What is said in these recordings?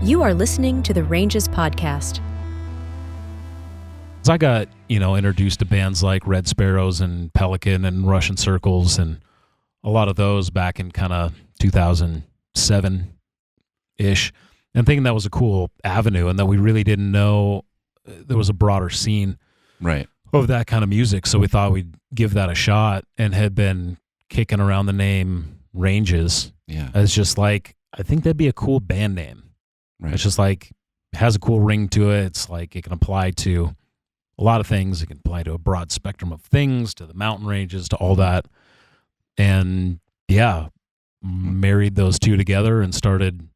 You are listening to the Ranges Podcast. I got, introduced to bands like Red Sparrows and Pelican and Russian Circles and a lot of those back in kind of 2007-ish, and thinking that was a cool avenue and that we really didn't know there was a broader scene right of that kind of music. So we thought we'd give that a shot and had been kicking around the name Ranges as just like, I think that'd be a cool band name. Right. It's just like, it has a cool ring to it. It's like it can apply to a lot of things. It can apply to a broad spectrum of things, to the mountain ranges, to all that. And married those two together and started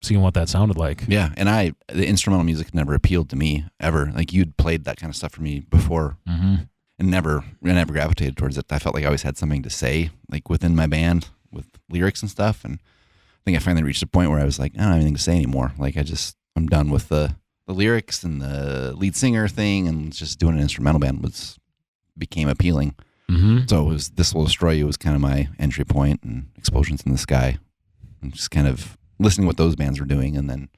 seeing what that sounded like. Yeah, and the instrumental music never appealed to me ever. Like, you'd played that kind of stuff for me before, and I never gravitated towards it. I felt like I always had something to say, like within my band with lyrics and stuff. And I think I finally reached a point where I was like, I don't have anything to say anymore. Like, I'm done with the lyrics and the lead singer thing, and just doing an instrumental band became appealing. So it was This Will Destroy You was kind of my entry point, and Explosions in the Sky, and just kind of listening to what those bands were doing, and then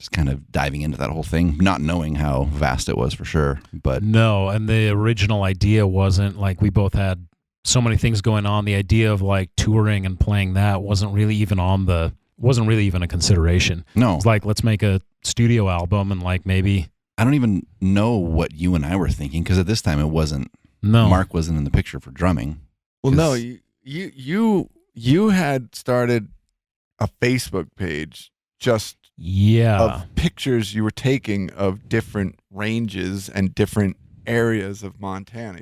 just kind of diving into that whole thing, not knowing how vast it was for sure. But no, and the original idea wasn't like, we both had so many things going on. The idea of like touring and playing that wasn't really even a consideration. No, it was like, let's make a studio album, and like maybe I don't even know what you and I were thinking, because at this time it wasn't. No, Mark wasn't in the picture for drumming. Well, no, you had started a Facebook page just of pictures you were taking of different ranges and different areas of Montana.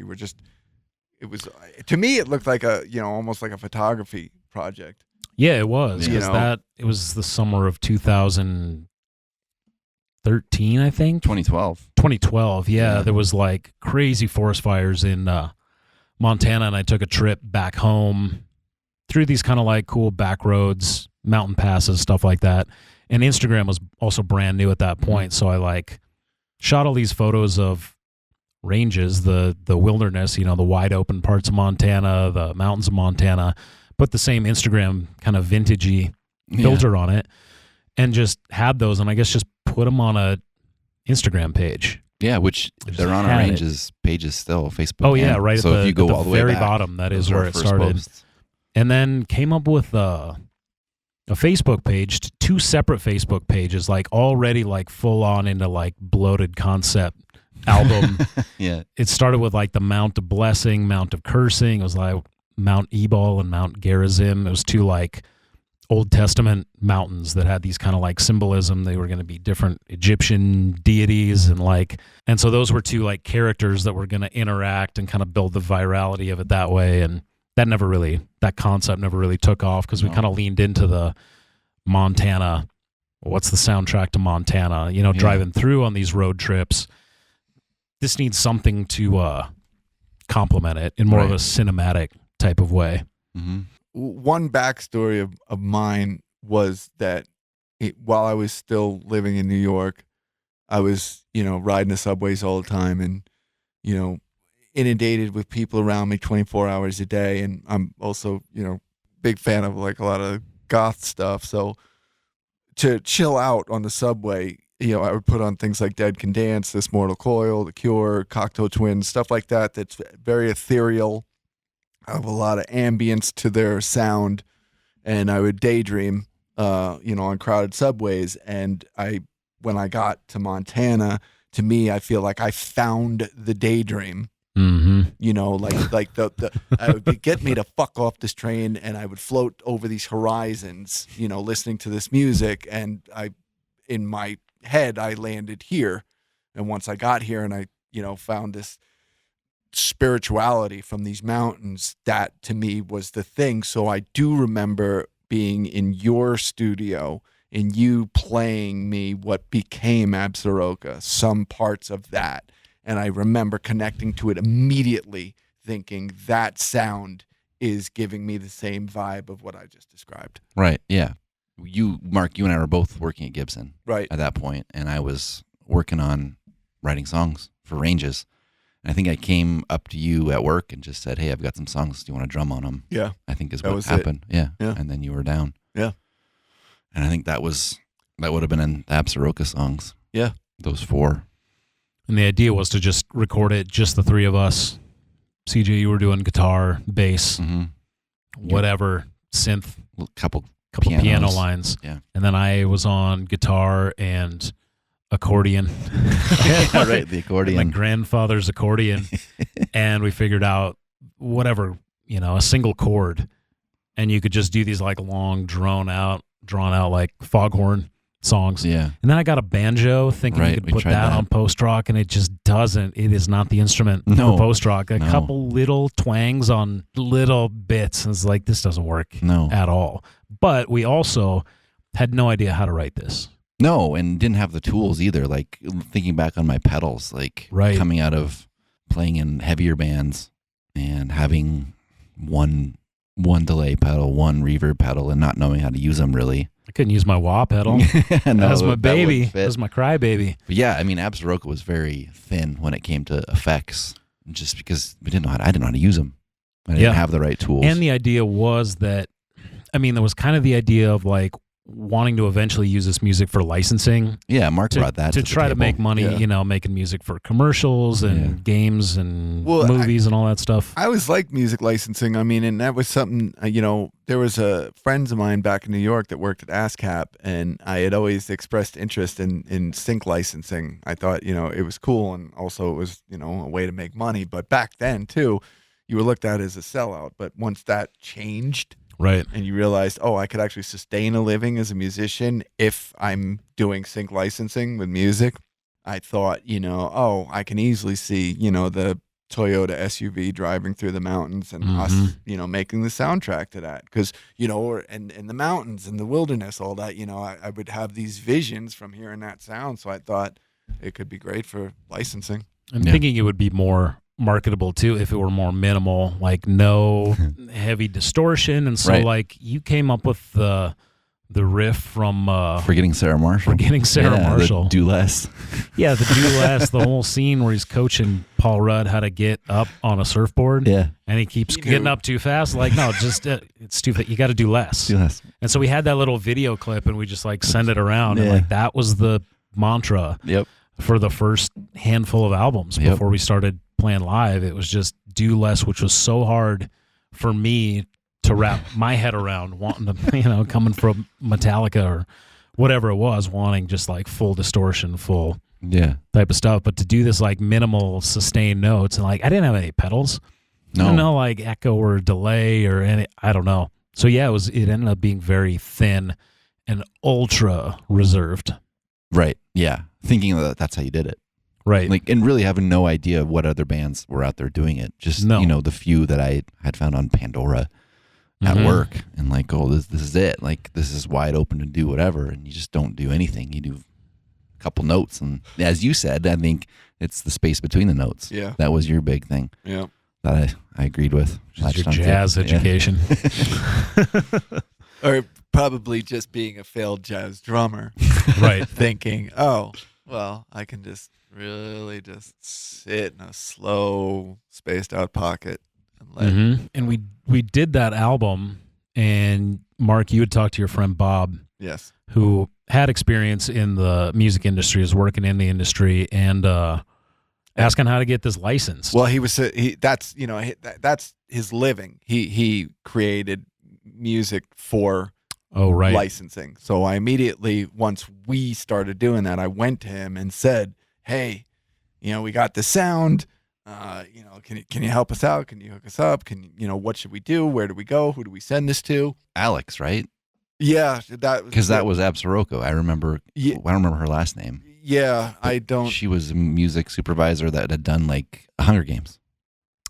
To me, it looked like almost like a photography project. Yeah, it was. Yeah. It was the summer of 2013, I think. 2012. Yeah. There was like crazy forest fires in Montana, and I took a trip back home through these kind of like cool back roads, mountain passes, stuff like that. And Instagram was also brand new at that point, so I like shot all these photos of ranges, the wilderness, the wide open parts of Montana, the mountains of Montana, put the same Instagram kind of vintagey filter on it, and just had those, and I guess just put them on a Instagram page. Yeah, which they're on our Ranges pages still, Facebook. Oh yeah, right. So at if you go all the way very back, bottom, that is where it started. And then came up with a Facebook page, two separate Facebook pages, like already like full on into like bloated concept album. Yeah. It started with like the Mount of Blessing, Mount of Cursing. It was like Mount Ebal and Mount Gerizim. It was two like Old Testament mountains that had these kind of like symbolism. They were going to be different Egyptian deities, and so those were two like characters that were going to interact and kind of build the virality of it that way. And that concept never really took off, because we kind of leaned into the Montana. What's the soundtrack to Montana? Driving through on these road trips. This needs something to complement it in more of a cinematic type of way. Mm-hmm. One backstory of mine was that while I was still living in New York, I was, riding the subways all the time, and, inundated with people around me 24 hours a day. And I'm also, big fan of like a lot of goth stuff. So to chill out on the subway, I would put on things like Dead Can Dance, This Mortal Coil, The Cure, Cocteau Twins, stuff like that. That's very ethereal, have a lot of ambience to their sound, and I would daydream, on crowded subways. And when I got to Montana, to me, I feel like I found the daydream. Mm-hmm. Like I would get me to fuck off this train, and I would float over these horizons, listening to this music, and in my head, I landed here. And once I got here and I, found this spirituality from these mountains, that to me was the thing. So I do remember being in your studio and you playing me what became Absaroka, some parts of that. And I remember connecting to it immediately, thinking that sound is giving me the same vibe of what I just described. Right, yeah. Mark, you and I were both working at Gibson right at that point, and I was working on writing songs for Ranges. And I think I came up to you at work and just said, hey, I've got some songs. Do you want to drum on them? Yeah. I think is that what was happened. Yeah. Yeah. And then you were down. Yeah. And I think that was That would have been in the Absaroka songs. Yeah. Those 4. And the idea was to just record it, just the 3 of us. CJ, you were doing guitar, bass, Mm-hmm. whatever, synth, Couple piano pianos. lines. Yeah. And then I was on guitar and accordion. Yeah, right, the accordion. My grandfather's accordion. And we figured out whatever, a single chord. And you could just do these like long, drawn out like foghorn songs. Yeah. And then I got a banjo thinking Right, you could we put tried that that. on post rock, and it just doesn't. It is not the instrument No. for post rock. A No. couple little twangs on little bits. And it's like, this doesn't work No. at all. But we also had no idea how to write this. No, and didn't have the tools either. Like thinking back on my pedals, like Right. coming out of playing in heavier bands and having one delay pedal, one reverb pedal, and not knowing how to use them really. I couldn't use my wah pedal. No, That was my that baby. wouldn't fit. That was my cry baby. But yeah, I mean, Absaroka was very thin when it came to effects, just because I didn't know how to use them. I didn't Yeah. have the right tools. And the idea was that, there was kind of the idea of like wanting to eventually use this music for licensing yeah, Mark to, brought that to the try to table. make money, Yeah. making music for commercials and Yeah. games and Well, movies and all that stuff. I always liked music licensing. And that was something, there was friends of mine back in New York that worked at ASCAP, and I had always expressed interest in sync licensing. I thought, it was cool, and also it was, a way to make money. But back then, too, you were looked at as a sellout. But once that changed, Right. and you realized, oh, I could actually sustain a living as a musician if I'm doing sync licensing with music, I thought, I can easily see, the Toyota SUV driving through the mountains and us, making the soundtrack to that. Because, and in the mountains and the wilderness, all that, I would have these visions from hearing that sound. So I thought it could be great for licensing. I'm Yeah. thinking it would be more marketable too if it were more minimal, like no heavy distortion. And so Right. like you came up with the riff from Forgetting Sarah Marshall. Forgetting Sarah Yeah, Marshall. the Do Less. Yeah, the do less, the whole scene where he's coaching Paul Rudd how to get up on a surfboard. Yeah, And he keeps He getting knew. up too fast. Like, no, just it's too fast. You got to do less. Do Less. And so we had that little video clip, and we just like send it around, and Yeah. like that was the mantra Yep. for the first handful of albums Yep. before we started playing live. It was just do less, which was so hard for me to wrap my head around, wanting to, coming from Metallica or whatever it was, wanting just like full distortion, full Yeah. type of stuff. But to do this like minimal sustained notes, and like I didn't have any pedals. I No. don't know, like echo or delay or any, I don't know. So yeah, it ended up being very thin and ultra reserved. Right. Yeah. Thinking that that's how you did it. Right. Like, and really having no idea what other bands were out there doing it. Just, No. the few that I had found on Pandora at Mhm. work, and like, oh, this is it. Like, this is wide open to do whatever. And you just don't do anything. You do a couple notes. And as you said, I think it's the space between the notes. Yeah. That was your big thing Yeah. that I agreed with. Just your Latched onto. jazz Yeah. education. Or probably just being a failed jazz drummer. Right. Thinking, oh, well, I can just really just sit in a slow, spaced out pocket and let. Mhm. And we did that album, and Mark, you had talked to your friend Bob, Yes. who had experience in the music industry, is working in the industry, and asking how to get this licensed. Well, that's his living. He created music for oh, right. licensing. So I immediately, once we started doing that, I went to him and said, "Hey, we got the sound. Can you help us out? Can you hook us up? What should we do? Where do we go? Who do we send this to?" Alex, right? Yeah, Because that was Absaroka. I remember. Yeah. I don't remember her last name. Yeah, I don't. She was a music supervisor that had done like Hunger Games.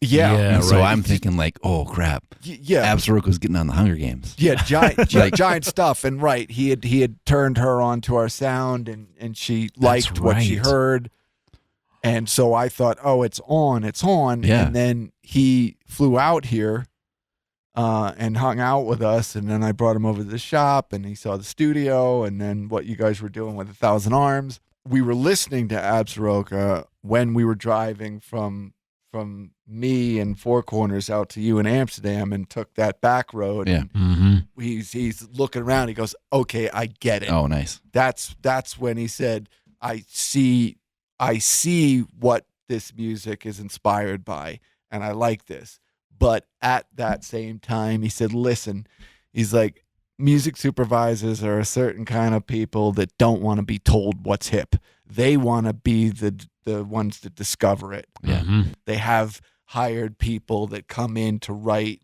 Yeah, Yeah, And so right. I'm thinking like, oh crap, yeah. Absaroka was getting on the Hunger Games. Yeah, giant, Like- giant stuff. And right, he had turned her on to our sound, and she liked what she right. heard. And so I thought, oh, it's on. Yeah. And then he flew out here and hung out with us. And then I brought him over to the shop, and he saw the studio, and then what you guys were doing with 1,000 Arms. We were listening to Absaroka when we were driving from from me and Four Corners out to you in Amsterdam and took that back road. Yeah. And he's looking around. He goes, okay, I get it. Oh, nice. That's when he said, I see what this music is inspired by, and I like this. But at that same time, he said, listen, he's like, music supervisors are a certain kind of people that don't want to be told what's hip. They want to be the ones that discover it. Yeah. They have hired people that come in to write,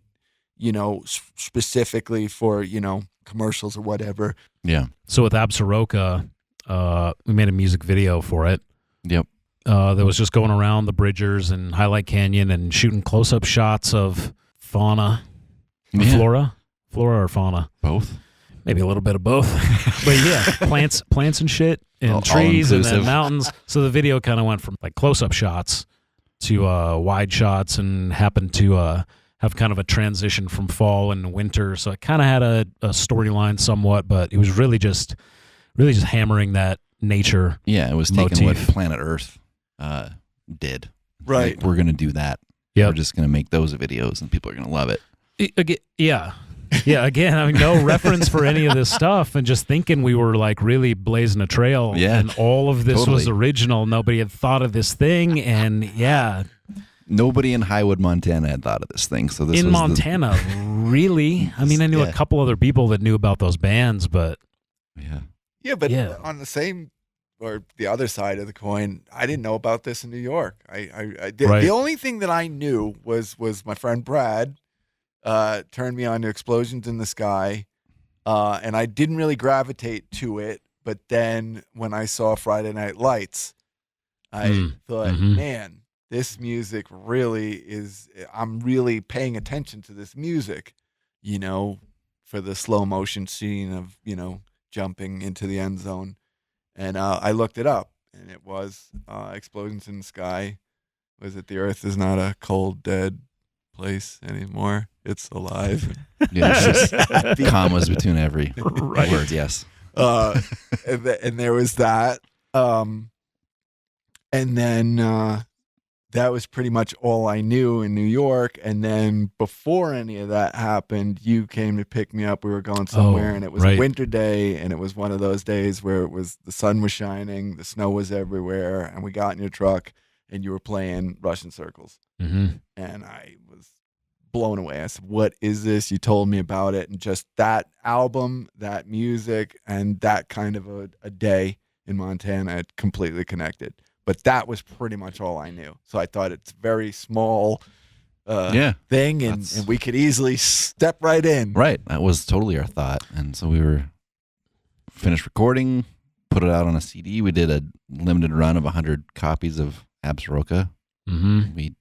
specifically for, commercials or whatever. Yeah. So with Absaroka, we made a music video for it. Yep. That was just going around the Bridgers and Highlight Canyon and shooting close-up shots of fauna, flora or fauna. Both. Maybe a little bit of both. But yeah, plants and shit and trees and then mountains. So the video kind of went from like close-up shots to wide shots and happened to have kind of a transition from fall and winter. So it kind of had a storyline somewhat, but it was really just hammering that nature. Yeah, it was taking what Planet Earth did. Right. Like, we're going to do that. Yep. We're just going to make those videos and people are going to love it. Yeah. Yeah, again, I mean, no reference for any of this stuff, and just thinking we were like really blazing a trail, and all of this was original. Nobody had thought of this thing, and nobody in Highwood, Montana had thought of this thing. So this in was Montana, really? I mean, I knew a couple other people that knew about those bands, but but on the same or the other side of the coin, I didn't know about this in New York. The only thing that I knew was my friend Brad turned me on to Explosions in the Sky, and I didn't really gravitate to it. But then when I saw Friday Night Lights, I thought, man, this music really is. I'm really paying attention to this music, for the slow motion scene of jumping into the end zone, and I looked it up, and it was Explosions in the Sky. Was it The Earth Is Not a Cold Dead Place Anymore? It's alive. Yeah, commas between every word. Yes. And there was that. And then that was pretty much all I knew in New York. And then before any of that happened, you came to pick me up. We were going somewhere, and it was a winter day, and it was one of those days where the sun was shining, the snow was everywhere, and we got in your truck, and you were playing Russian Circles. And I was blown away. I said, what is this? You told me about it, and just that album, that music, and that kind of a day in Montana, it completely connected. But that was pretty much all I knew. So I thought it's a very small thing, and we could easily step right in. Right. That was totally our thought. And so we were finished recording, put it out on a CD. We did a limited run of 100 copies of Absaroka. We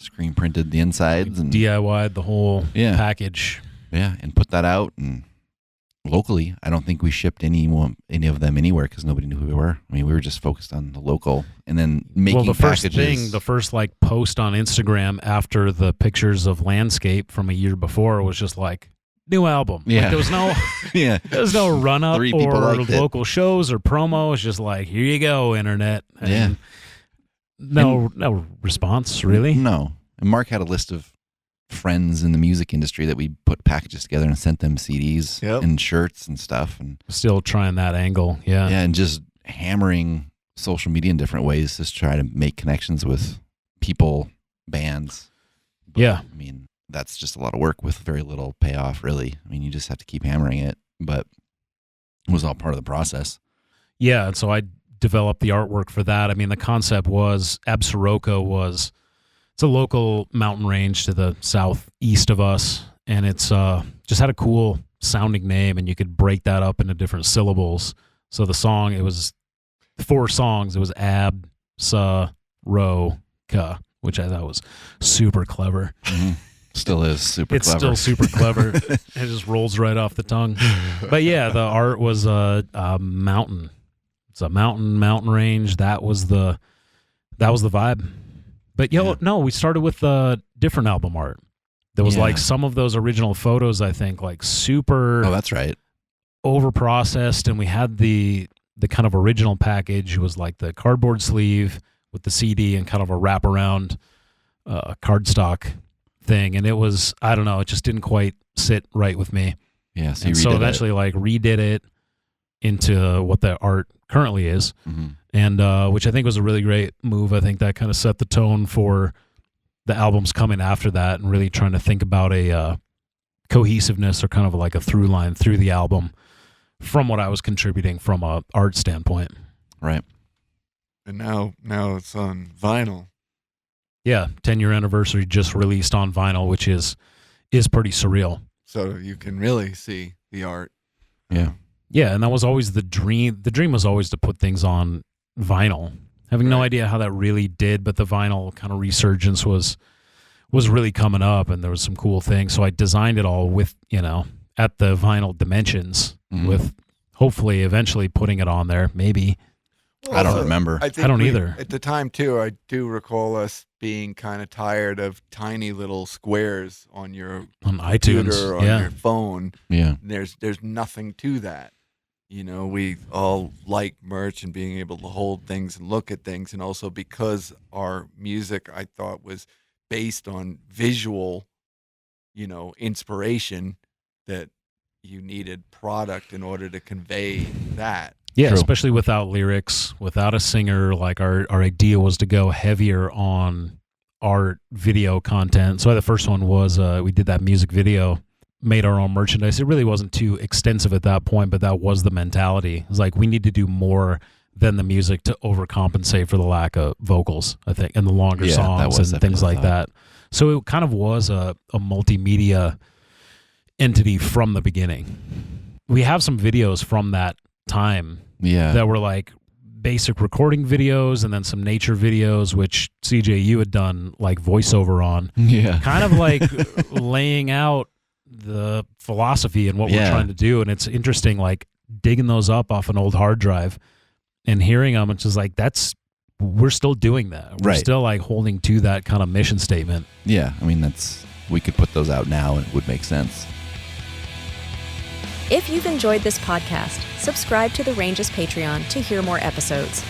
screen printed the insides and DIY'd the whole package. Yeah, and put that out. And locally, I don't think we shipped any of them anywhere because nobody knew who we were. I mean, we were just focused on the local, and then making packages. The first like post on Instagram after the pictures of landscape from a year before was just like new album. Yeah, like, there was no there was no run up or local shows or promo. It's just like, here you go, internet. And no response really. No, and Mark had a list of friends in the music industry that we put packages together and sent them CDs and shirts and stuff, and still trying that angle. And just hammering social media in different ways to try to make connections with people, bands. But, I mean, that's just a lot of work with very little payoff, really. I mean, you just have to keep hammering it, but it was all part of the process. And so I developed the artwork for that. I mean, the concept was Absaroka it's a local mountain range to the southeast of us, and it's just had a cool sounding name, and you could break that up into different syllables. So the song, it was 4 songs. It was Absaroka, which I thought was super clever. Still is super it's clever. It's still super clever. It just rolls right off the tongue. But yeah, the art was a mountain. It's a mountain range. That was the vibe. But no, we started with different album art. There was like some of those original photos, I think, like super. Oh, that's right. Over processed, and we had the kind of original package. It was like the cardboard sleeve with the CD and kind of a wraparound cardstock thing, and it was, I don't know, it just didn't quite sit right with me. Yeah. So, And so eventually like redid it into what the art currently is, and which I think was a really great move. I think that kind of set the tone for the albums coming after that, and really trying to think about a cohesiveness or kind of like a through line through the album from what I was contributing from a art standpoint. Right. And now it's on vinyl. Yeah, 10-year anniversary just released on vinyl, which is pretty surreal. So you can really see the art. Yeah. Yeah, and that was always the dream. The dream was always to put things on vinyl. Having no Right. idea how that really did, but the vinyl kind of resurgence was really coming up, and there was some cool things. So I designed it all with, at the vinyl dimensions, with hopefully eventually putting it on there, maybe. I don't remember. I don't either. At the time, too, I do recall us being kind of tired of tiny little squares on your On computer iTunes, or on yeah. your phone. Yeah. There's nothing to that. We all like merch and being able to hold things and look at things. And also because our music, I thought, was based on visual, inspiration, that you needed product in order to convey that. Yeah, True. especially without lyrics, without a singer. Like our idea was to go heavier on art video content. So the first one was we did that music video, made our own merchandise. It really wasn't too extensive at that point, but that was the mentality. It was like we need to do more than the music to overcompensate for the lack of vocals, I think, and the longer Yeah, that songs was and things definitely like the thought. that. So it kind of was a multimedia entity from the beginning. We have some videos from that time Yeah. that were like basic recording videos, and then some nature videos, which CJ, you had done like voiceover on, Yeah. kind of like laying out the philosophy and what we're Yeah. trying to do. And it's interesting, like digging those up off an old hard drive and hearing them. It's just like, we're still doing that. We're Right. still like holding to that kind of mission statement. Yeah. I mean, we could put those out now and it would make sense. If you've enjoyed this podcast, subscribe to the Ranges Patreon to hear more episodes.